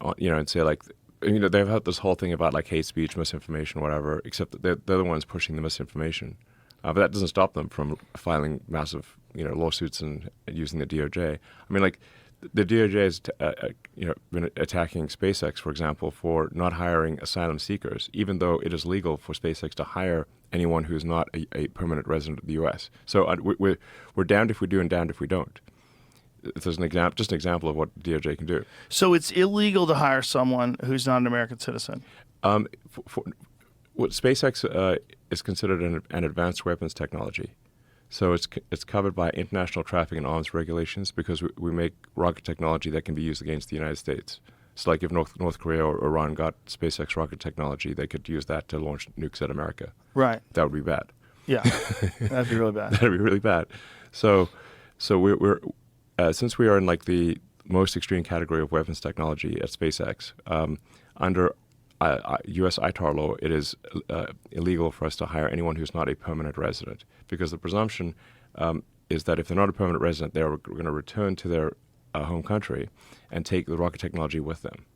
and say like, they've had this whole thing about like hate speech, misinformation, whatever, except that they're the ones pushing the misinformation. But that doesn't stop them from filing massive, lawsuits and using the DOJ. I mean, like, the DOJ has, been attacking SpaceX, for example, for not hiring asylum seekers, even though it is legal for SpaceX to hire anyone who is not a permanent resident of the U.S. So we're damned if we do and damned if we don't. There's just an example of what DOJ can do. So it's illegal to hire someone who's not an American citizen. What SpaceX is considered an advanced weapons technology. So it's covered by international traffic and arms regulations because we make rocket technology that can be used against the United States. So like if North Korea or Iran got SpaceX rocket technology, they could use that to launch nukes at America. Right. That would be bad. Yeah, that'd be really bad. That'd be really bad. So we're since we are in like the most extreme category of weapons technology at SpaceX, under U.S. ITAR law, it is illegal for us to hire anyone who's not a permanent resident, because the presumption is that if they're not a permanent resident, they're going to return to their home country and take the rocket technology with them.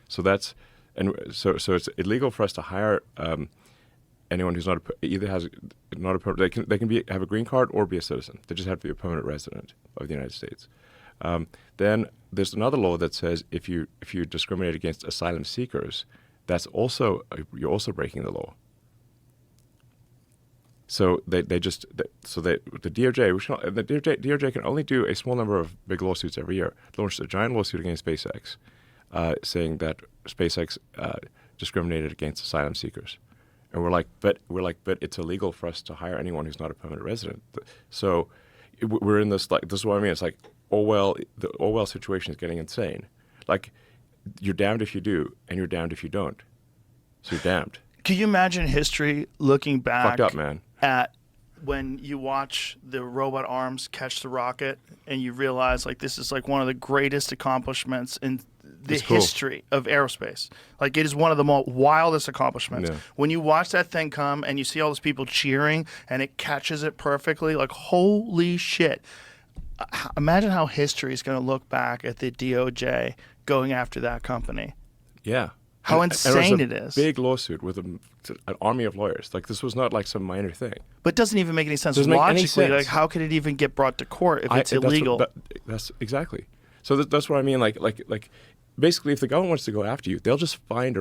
So it's illegal for us to hire anyone who's not not a permanent. They can have a green card or be a citizen. They just have to be a permanent resident of the United States. Then there's another law that says if you discriminate against asylum seekers, you're also breaking the law. So the DOJ can only do a small number of big lawsuits every year. They launched a giant lawsuit against SpaceX, saying that SpaceX discriminated against asylum seekers, and we're like, but it's illegal for us to hire anyone who's not a permanent resident. So we're in this, like, this is what I mean. It's like the Orwell situation is getting insane. Like, you're damned if you do, and you're damned if you don't. So you're damned. Can you imagine history looking back Fucked up, man. At when you watch the robot arms catch the rocket and you realize like this is like one of the greatest accomplishments in the history of aerospace. Like, it is one of the most wildest accomplishments. Yeah. When you watch that thing come and you see all those people cheering and it catches it perfectly, like, holy shit. Imagine how history is going to look back at the DOJ going after that company. Yeah. How insane it is. Big lawsuit with an army of lawyers. Like, this was not like some minor thing. But it doesn't even make any sense logically. Any sense. Like, how could it even get brought to court if it's illegal? That's exactly. So that's what I mean. Like, basically, if the government wants to go after you, they'll just find a